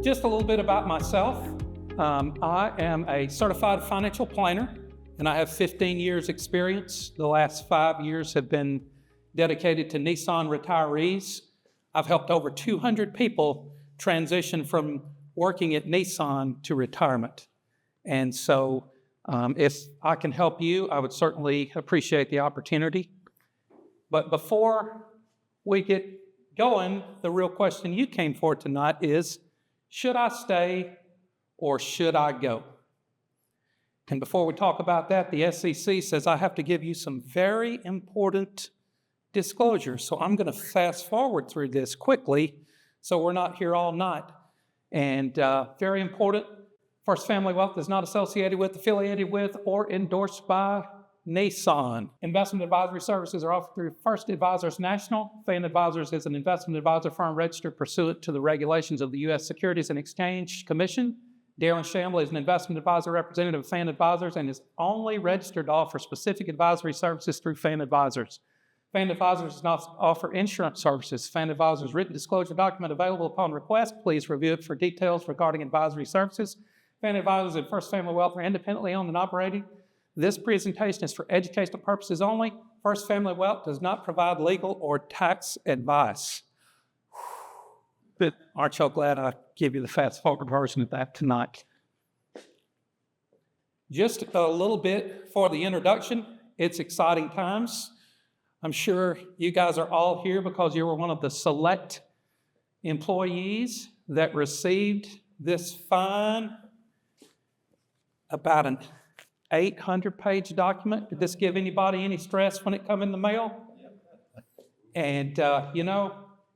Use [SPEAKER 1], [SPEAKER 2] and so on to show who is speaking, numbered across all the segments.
[SPEAKER 1] Just a little bit about myself. I am a certified financial planner, and I have 15 years experience. The last 5 years have been dedicated to Nissan retirees. I've helped over 200 people transition from working at Nissan to retirement. And so if I can help you, I would certainly appreciate the opportunity. But before we get going, the real question you came for tonight is, should I stay or should I go? And before we talk about that, the SEC says I have to give you some very important disclosures. So I'm going to fast forward through this quickly so we're not here all night. And very important, First Family Wealth is not associated with, affiliated with, or endorsed by Nissan. Investment advisory services are offered through First Advisors National. Fan Advisors is an investment advisor firm registered pursuant to the regulations of the U.S. Securities and Exchange Commission. Daren Chamblee is an investment advisor representative of Fan Advisors and is only registered to offer specific advisory services through Fan Advisors. Fan Advisors does not offer insurance services. Fan Advisors' written disclosure document available upon request. Please review it for details regarding advisory services. Fan Advisors and First Family Wealth are independently owned and operated. This presentation is for educational purposes only. First Family Wealth does not provide legal or tax advice. But aren't y'all glad I give you the fast forward version of that tonight? Just a little bit for the introduction. It's exciting times. I'm sure you guys are all here because you were one of the select employees that received this fine, about an 800-page document. Did this give anybody any stress when it come in the mail? And,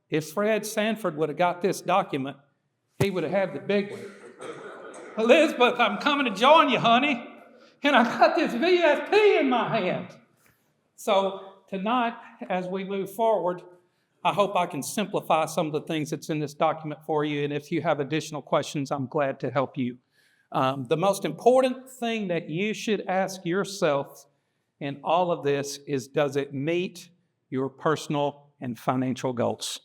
[SPEAKER 1] if Fred Sanford would have got this document, he would have had the big one. Elizabeth, I'm coming to join you, honey. And I got this VSP in my hand. So tonight, as we move forward, I hope I can simplify some of the things that's in this document for you. And if you have additional questions, I'm glad to help you. The most important thing that you should ask yourself in all of this is, does it meet your personal and financial goals?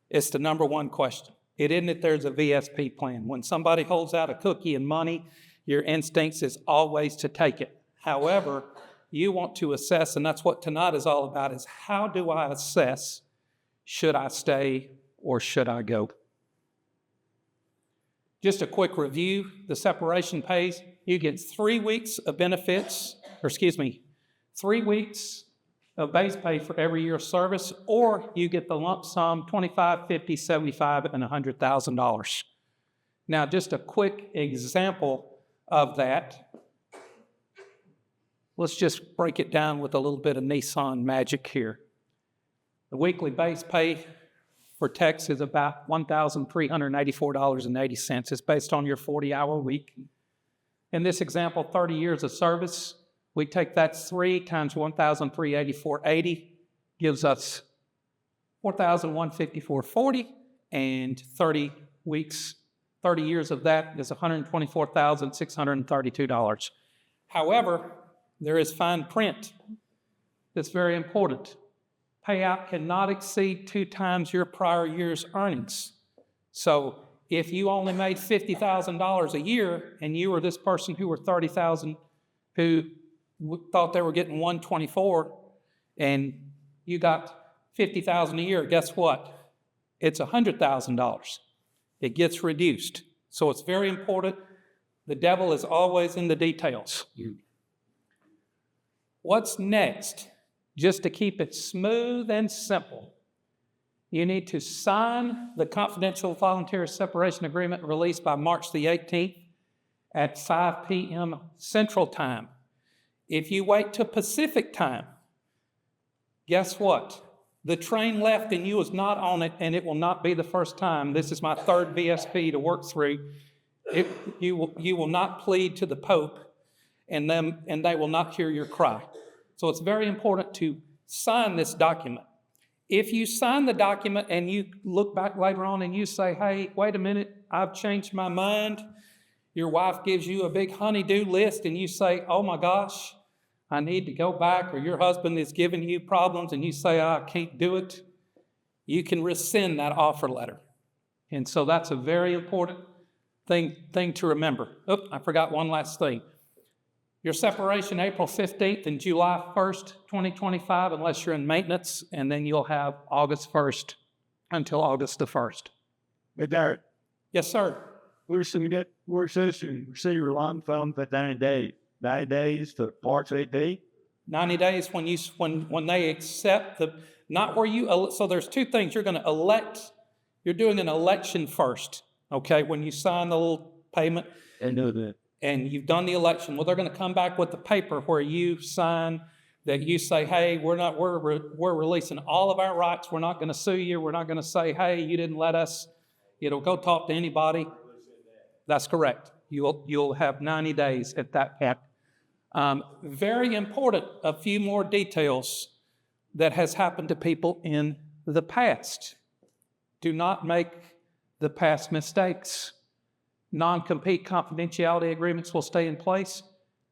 [SPEAKER 1] It's the number one question. It isn't that there's a VSP plan. When somebody holds out a cookie and money, your instincts is always to take it. However, you want to assess, and that's what tonight is all about, is how do I assess, should I stay or should I go? Just a quick review, the separation pays, you get 3 weeks of benefits, 3 weeks of base pay for every year of service, or you get the lump sum, $25,000, $50,000, $75,000, and $100,000. Now, just a quick example of that. Let's just break it down with a little bit of Nissan magic here. The weekly base pay for techs is about $1,384.80. It's based on your 40-hour week. In this example, 30 years of service, we take that 3 times $1,384.80, gives us $4,154.40, and 30 weeks, 30 years of that is $124,632. However, there is fine print that's very important. Payout cannot exceed 2 times your prior year's earnings. So if you only made $50,000 a year and you were this person who were $30,000 who thought they were getting $124 and you got $50,000 a year, guess what? It's $100,000. It gets reduced. So it's very important. The devil is always in the details. What's next? Just to keep it smooth and simple, you need to sign the confidential voluntary separation agreement released by March the 18th at 5 p.m. Central Time. If you wait till Pacific Time, guess what? The train left and you was not on it, and it will not be the first time. This is my third VSP to work through. You will not plead to the Pope, and they will not hear your cry. So it's very important to sign this document. If you sign the document and you look back later on and you say, hey, wait a minute, I've changed my mind. Your wife gives you a big honey-do list and you say, oh my gosh, I need to go back, or your husband is giving you problems and you say, I can't do it. You can rescind that offer letter. And so that's a very important thing to remember. Oh, I forgot one last thing. Your separation April 15th and July 1st, 2025, unless you're in maintenance, and then you'll have August 1st until August the 1st.
[SPEAKER 2] But Daren,
[SPEAKER 1] Yes, sir.
[SPEAKER 2] we're citizens, receive your loan fund for 90 days. 90 days to March 18th.
[SPEAKER 1] 90 days when they accept not where you, so there's two things. You're going to elect, you're doing an election first, okay? When you sign the little payment.
[SPEAKER 2] And do that.
[SPEAKER 1] And you've done the election, well, they're going to come back with the paper where you sign that you say, hey, we're releasing all of our rights. We're not going to sue you. We're not going to say, hey, you didn't let us. It'll go talk to anybody. That's correct. You'll have 90 days at that point. Very important, a few more details that has happened to people in the past. Do not make the past mistakes. Non-compete confidentiality agreements will stay in place.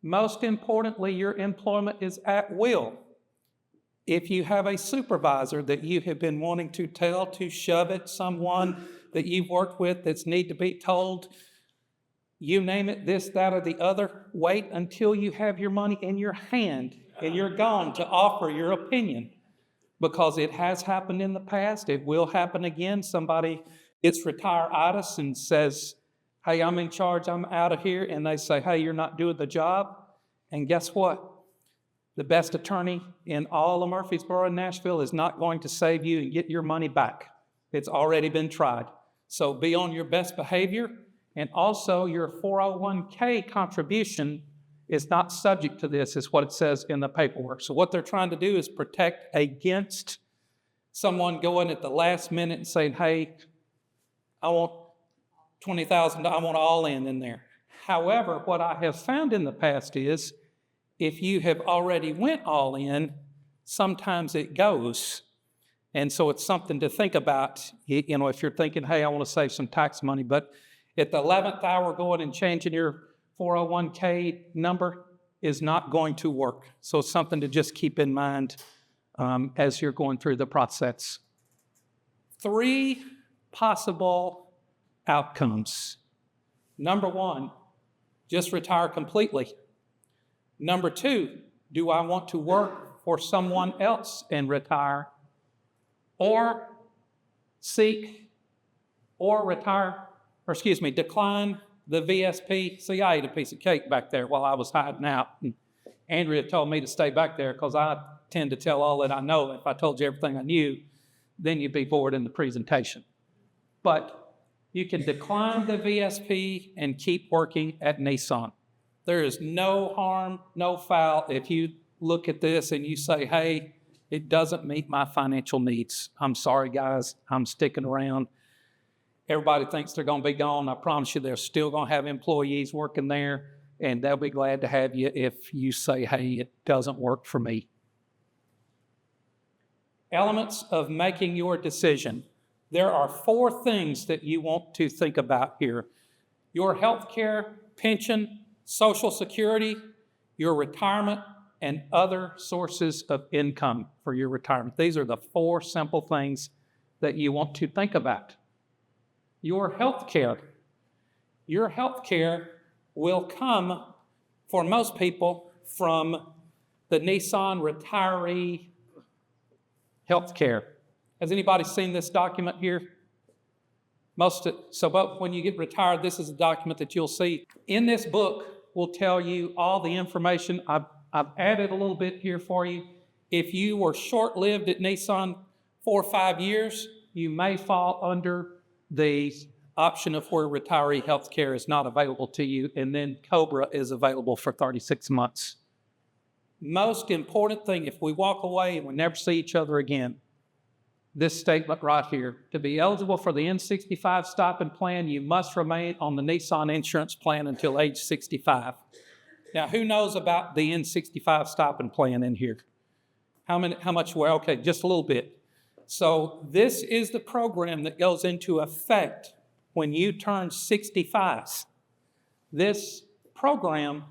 [SPEAKER 1] Most importantly, your employment is at will. If you have a supervisor that you have been wanting to tell to shove at someone that you've worked with that's need to be told, you name it, this, that, or the other, wait until you have your money in your hand and you're gone to offer your opinion. Because it has happened in the past, it will happen again. Somebody gets retire-itis and says, hey, I'm in charge, I'm out of here, and they say, hey, you're not doing the job. And guess what? The best attorney in all of Murfreesboro and Nashville is not going to save you and get your money back. It's already been tried. So be on your best behavior, and also your 401k contribution is not subject to this, is what it says in the paperwork. So what they're trying to do is protect against someone going at the last minute and saying, hey, I want $20,000, I want all in there. However, what I have found in the past is if you have already went all in, sometimes it goes. And so it's something to think about, you know, if you're thinking, hey, I want to save some tax money, but at the 11th hour going and changing your 401k number is not going to work. So it's something to just keep in mind as you're going through the process. 3 possible outcomes. Number 1, just retire completely. Number 2, do I want to work for someone else and retire? Or decline the VSP. See, I ate a piece of cake back there while I was hiding out. And Andrea told me to stay back there because I tend to tell all that I know. If I told you everything I knew, then you'd be bored in the presentation. But you can decline the VSP and keep working at Nissan. There is no harm, no foul if you look at this and you say, hey, it doesn't meet my financial needs. I'm sorry, guys, I'm sticking around. Everybody thinks they're going to be gone. I promise you they're still going to have employees working there, and they'll be glad to have you if you say, hey, it doesn't work for me. Elements of making your decision. There are 4 things that you want to think about here. Your health care, pension, Social Security, your retirement, and other sources of income for your retirement. These are the 4 simple things that you want to think about. Your health care. Your health care will come, for most people, from the Nissan retiree health care. Has anybody seen this document here? But when you get retired, this is a document that you'll see. In this book, we'll tell you all the information. I've added a little bit here for you. If you were short-lived at Nissan 4 or 5 years, you may fall under the option of where retiree health care is not available to you, and then COBRA is available for 36 months. Most important thing, if we walk away and we never see each other again, this statement right here: to be eligible for the N65 stipend plan, you must remain on the Nissan insurance plan until age 65. Now, who knows about the N65 stipend plan in here? How much? Well, okay, just a little bit. So this is the program that goes into effect when you turn 65. This program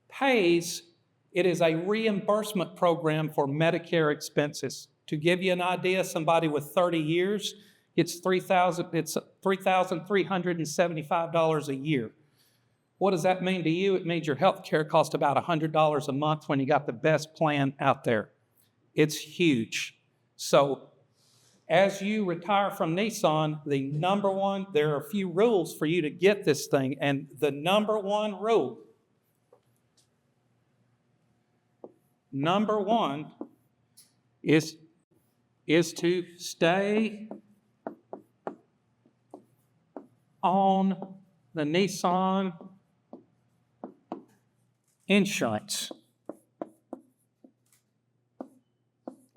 [SPEAKER 1] pays, it is a reimbursement program for Medicare expenses. To give you an idea, somebody with 30 years it's $3,375 a year. What does that mean to you? It means your health care costs about $100 a month when you got the best plan out there. It's huge. So as you retire from Nissan, there are a few rules for you to get this thing, and the number one rule is to stay on the Nissan insurance.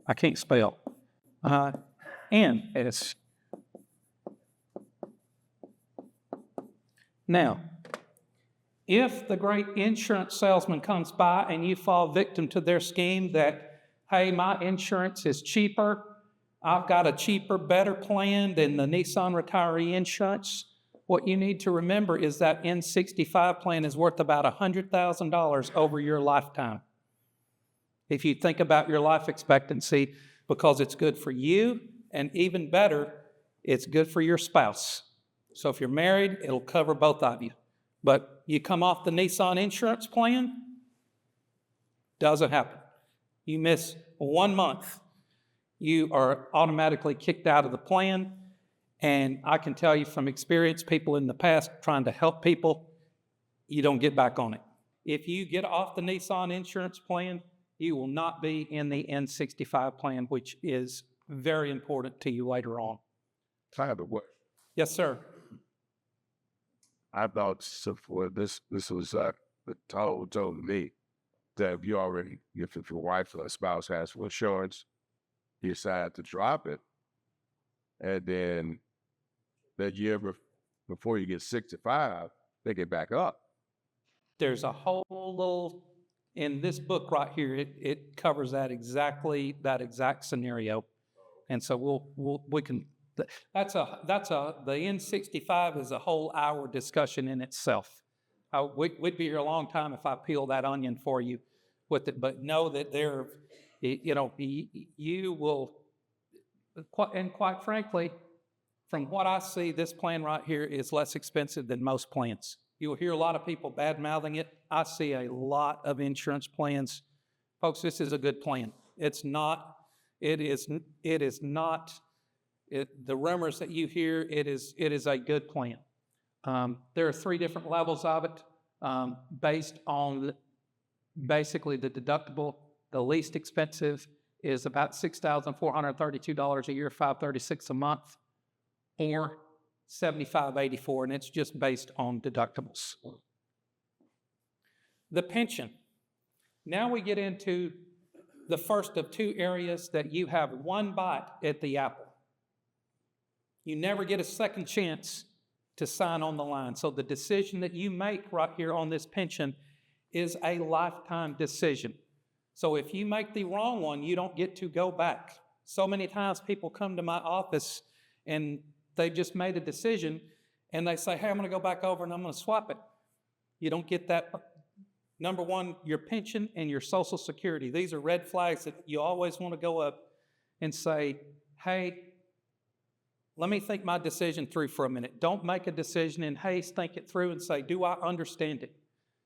[SPEAKER 1] I can't spell. NS. Now, if the great insurance salesman comes by and you fall victim to their scheme that, hey, my insurance is cheaper, I've got a cheaper, better plan than the Nissan retiree insurance, what you need to remember is that N65 plan is worth about $100,000 over your lifetime. If you think about your life expectancy, because it's good for you, and even better, it's good for your spouse. So if you're married, it'll cover both of you. But you come off the Nissan insurance plan, doesn't happen. You miss 1 month, you are automatically kicked out of the plan. And I can tell you from experience, people in the past trying to help people, you don't get back on it. If you get off the Nissan insurance plan, you will not be in the N65 plan, which is very important to you later on.
[SPEAKER 3] I have a question.
[SPEAKER 1] Yes, sir.
[SPEAKER 3] I thought this was told me that if if your wife or spouse has full insurance, you decide to drop it, and then that year before you get 65, they get back up.
[SPEAKER 1] There's a whole little, in this book right here, it covers that exact scenario. And so we can, the N65 is a whole hour discussion in itself. We'd be here a long time if I peeled that onion for you with it, but know that you will, and quite frankly, from what I see, this plan right here is less expensive than most plans. You'll hear a lot of people bad-mouthing it. I see a lot of insurance plans. Folks, this is a good plan. It is not, the rumors that you hear, it is a good plan. There are 3 different levels of it based on basically the deductible. The least expensive is about $6,432 a year, $536 a month, or $7,584, and it's just based on deductibles. The pension. Now we get into the first of 2 areas that you have one bite at the apple. You never get a second chance to sign on the line. So the decision that you make right here on this pension is a lifetime decision. So if you make the wrong one, you don't get to go back. So many times people come to my office and they've just made a decision and they say, hey, I'm going to go back over and I'm going to swap it. You don't get that. Number one, your pension and your Social Security. These are red flags that you always want to go up and say, hey, let me think my decision through for a minute. Don't make a decision in haste. Think it through and say, do I understand it?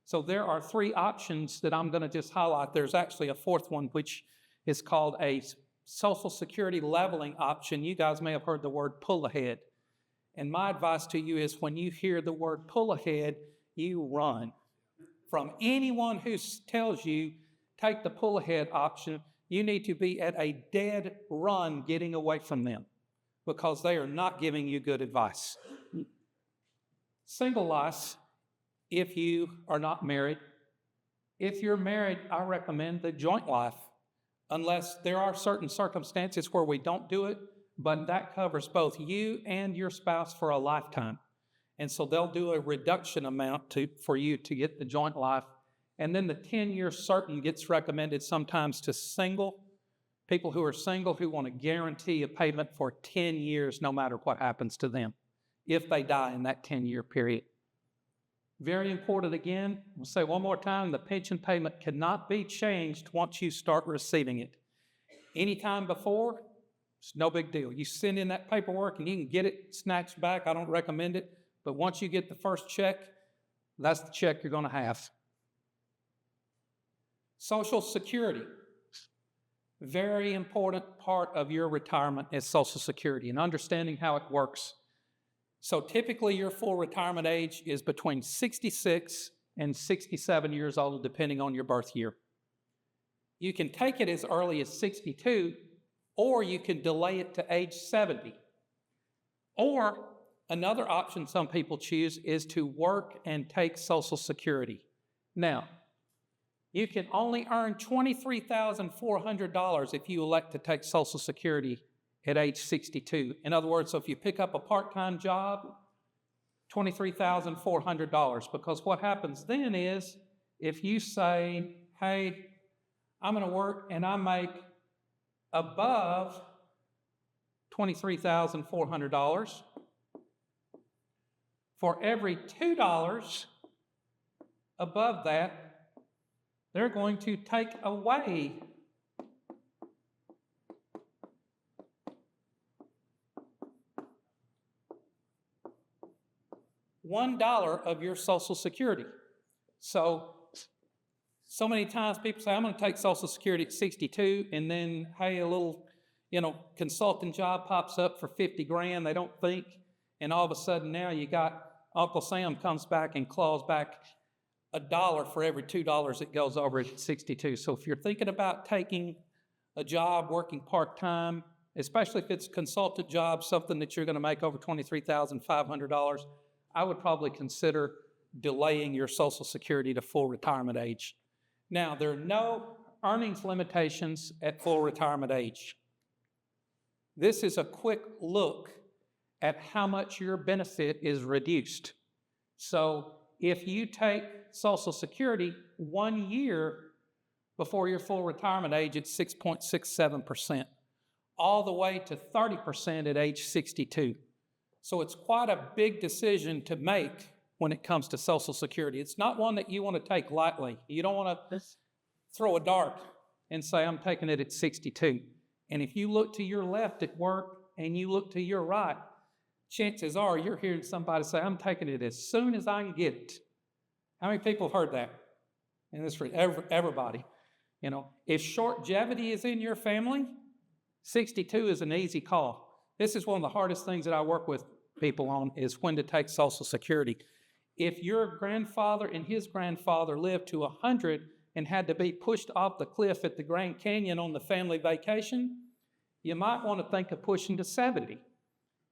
[SPEAKER 1] So there are 3 options that I'm going to just highlight. There's actually a 4th one, which is called a Social Security leveling option. You guys may have heard the word pull ahead. And my advice to you is when you hear the word pull ahead, you run. From anyone who tells you take the pull ahead option, you need to be at a dead run getting away from them because they are not giving you good advice. Single life, if you are not married. If you're married, I recommend the joint life, unless there are certain circumstances where we don't do it, but that covers both you and your spouse for a lifetime. And so they'll do a reduction amount for you to get the joint life. And then the 10-year certain gets recommended sometimes to people who are single who want to guarantee a payment for 10 years no matter what happens to them if they die in that 10-year period. Very important again, we'll say one more time, the pension payment cannot be changed once you start receiving it. Anytime before, It's no big deal. You send in that paperwork and you can get it snatched back. I don't recommend it. But once you get the first check, that's the check you're going to have. Social Security. Very important part of your retirement is Social Security and understanding how it works. So typically your full retirement age is between 66 and 67 years old, depending on your birth year. You can take it as early as 62, or you can delay it to age 70. Or another option some people choose is to work and take Social Security. Now, you can only earn $23,400 if you elect to take Social Security at age 62. In other words, so if you pick up a part-time job, $23,400, because what happens then is if you say, hey, I'm going to work and I make above $23,400, for every $2 above that, they're going to take away $1 of your Social Security. So many times people say, I'm going to take Social Security at 62, and then, hey, a little, consulting job pops up for 50 grand. They don't think, and all of a sudden now you got Uncle Sam comes back and claws back $1 for every $2 that goes over at 62. So if you're thinking about taking a job, working part-time, especially if it's a consultant job, something that you're going to make over $23,500, I would probably consider delaying your Social Security to full retirement age. Now, there are no earnings limitations at full retirement age. This is a quick look at how much your benefit is reduced. So if you take Social Security 1 year before your full retirement age, it's 6.67%, all the way to 30% at age 62. So it's quite a big decision to make when it comes to Social Security. It's not one that you want to take lightly. You don't want to throw a dart and say, I'm taking it at 62. And if you look to your left at work and you look to your right, chances are you're hearing somebody say, I'm taking it as soon as I can get it. How many people have heard that? And this for everybody. If shortgevity is in your family, 62 is an easy call. This is one of the hardest things that I work with people on, is when to take Social Security. If your grandfather and his grandfather lived to 100 and had to be pushed off the cliff at the Grand Canyon on the family vacation, you might want to think of pushing to 70.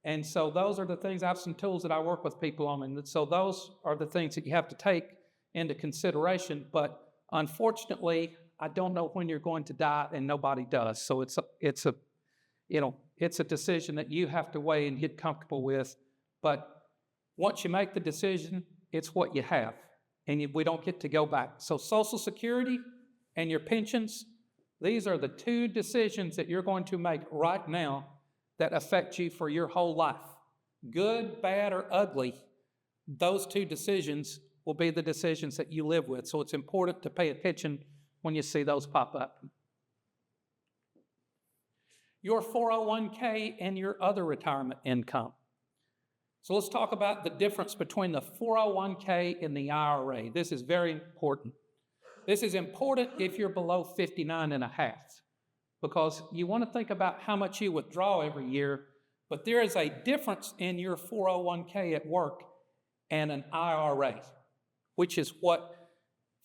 [SPEAKER 1] And so those are the things, I have some tools that I work with people on, and so those are the things that you have to take into consideration. But unfortunately, I don't know when you're going to die, and nobody does. So it's a decision that you have to weigh and get comfortable with. But once you make the decision, it's what you have, and we don't get to go back. So Social Security and your pensions, these are the two decisions that you're going to make right now that affect you for your whole life. Good, bad, or ugly, those two decisions will be the decisions that you live with. So it's important to pay attention when you see those pop up. Your 401k and your other retirement income. So let's talk about the difference between the 401k and the IRA. This is very important. This is important if you're below 59 and a half, because you want to think about how much you withdraw every year, but there is a difference in your 401k at work and an IRA, which is what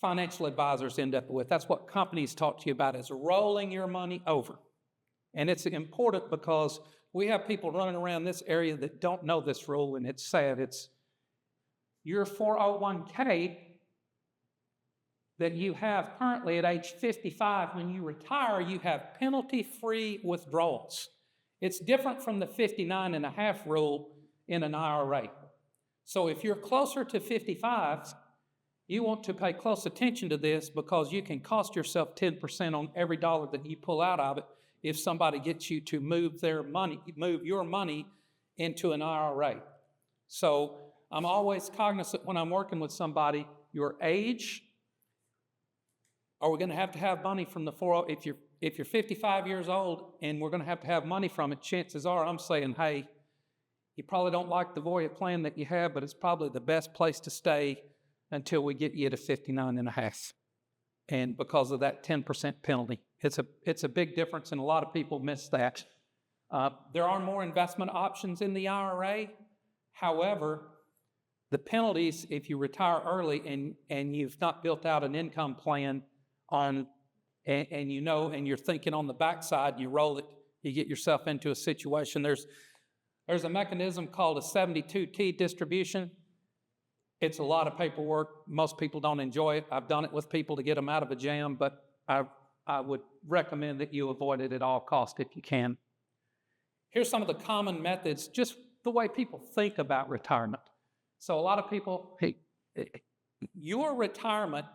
[SPEAKER 1] financial advisors end up with. That's what companies talk to you about, is rolling your money over. And it's important because we have people running around this area that don't know this rule, and it's sad. It's your 401k that you have currently at age 55, when you retire, you have penalty-free withdrawals. It's different from the 59 and a half rule in an IRA. So if you're closer to 55, you want to pay close attention to this, because you can cost yourself 10% on every dollar that you pull out of it if somebody gets you to move your money into an IRA. So I'm always cognizant when I'm working with somebody, your age. Are we going to have money from the 401k? if you're 55 years old and we're going to have money from it, chances are I'm saying, hey, you probably don't like the Voya plan that you have, but it's probably the best place to stay until we get you to 59 and a half. And because of that 10% penalty, it's a big difference, and a lot of people miss that. There are more investment options in the IRA. However, the penalties, if you retire early and you've not built out an income plan and you're thinking on the backside, you roll it, you get yourself into a situation. There's a mechanism called a 72T distribution. It's a lot of paperwork. Most people don't enjoy it. I've done it with people to get them out of a jam, but I would recommend that you avoid it at all costs if you can. Here's some of the common methods, just the way people think about retirement. So a lot of people, hey, your retirement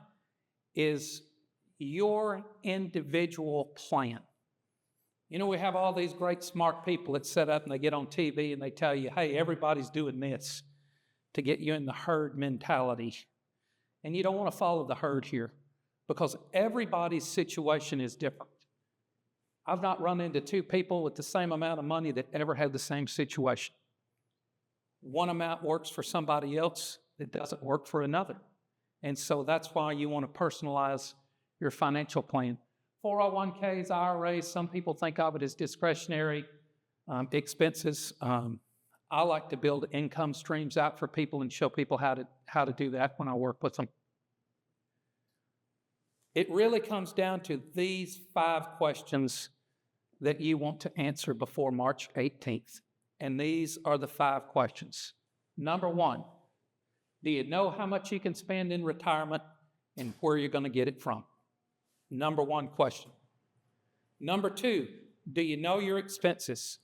[SPEAKER 1] is your individual plan. You know, we have all these great smart people that set up and they get on TV and they tell you, hey, everybody's doing this to get you in the herd mentality. And you don't want to follow the herd here because everybody's situation is different. I've not run into two people with the same amount of money that ever had the same situation. One amount works for somebody else, it doesn't work for another. And so that's why you want to personalize your financial plan. 401ks, IRAs, some people think of it as discretionary expenses. I like to build income streams out for people and show people how to do that when I work with them. It really comes down to these 5 questions that you want to answer before March 18th. And these are the 5 questions. Number 1, do you know how much you can spend in retirement and where you're going to get it from? Number 1 question. Number 2, do you know your expenses?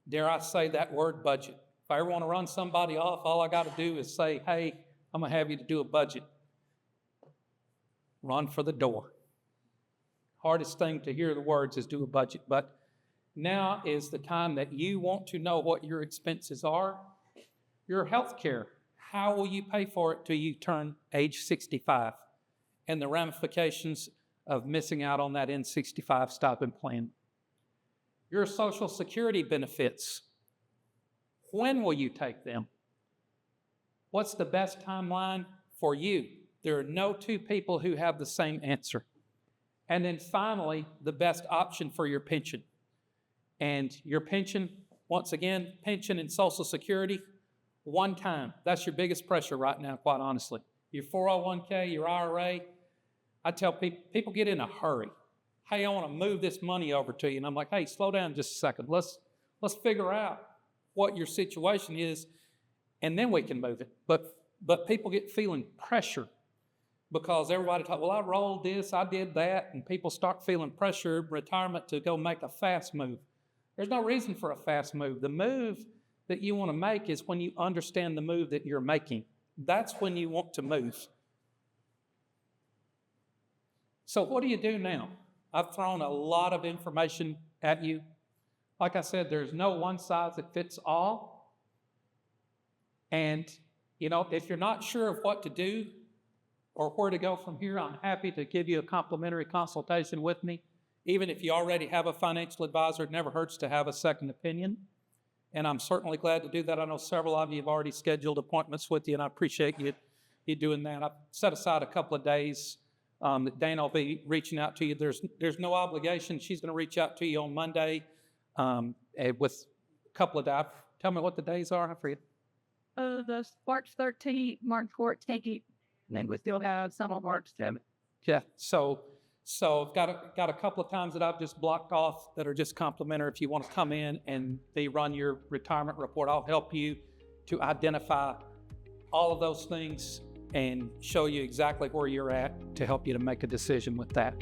[SPEAKER 1] Dare I say that word, budget? If I ever want to run somebody off, all I got to do is say, hey, I'm going to have you to do a budget. Run for the door. Hardest thing to hear the words is do a budget. But now is the time that you want to know what your expenses are. Your health care, how will you pay for it till you turn age 65? And the ramifications of missing out on that N65 stipend plan. Your Social Security benefits, when will you take them? What's the best timeline for you? There are no two people who have the same answer. And then finally, the best option for your pension. And your pension, once again, pension and Social Security, one time. That's your biggest pressure right now, quite honestly. Your 401k, your IRA, I tell people get in a hurry. Hey, I want to move this money over to you. And I'm like, hey, slow down just a second. Let's figure out what your situation is, and then we can move it. But people get feeling pressure because everybody talks, well, I rolled this, I did that, and people start feeling pressure in retirement to go make a fast move. There's no reason for a fast move. The move that you want to make is when you understand the move that you're making. That's when you want to move. So what do you do now? I've thrown a lot of information at you. Like I said, there's no one size that fits all. And, you know, if you're not sure of what to do or where to go from here, I'm happy to give you a complimentary consultation with me. Even if you already have a financial advisor, it never hurts to have a second opinion. And I'm certainly glad to do that. I know several of you have already scheduled appointments with you, and I appreciate you doing that. I've set aside a couple of days that Dana will be reaching out to you. There's no obligation. She's going to reach out to you on Monday with a couple of days. Tell me what the days are. I forget.
[SPEAKER 4] The March 13th, March 14th, and then we still have some on March 7th.
[SPEAKER 1] Yeah. So I've got a couple of times that I've just blocked off that are just complimentary. If you want to come in and they run your retirement report, I'll help you to identify all of those things and show you exactly where you're at to help you to make a decision with that.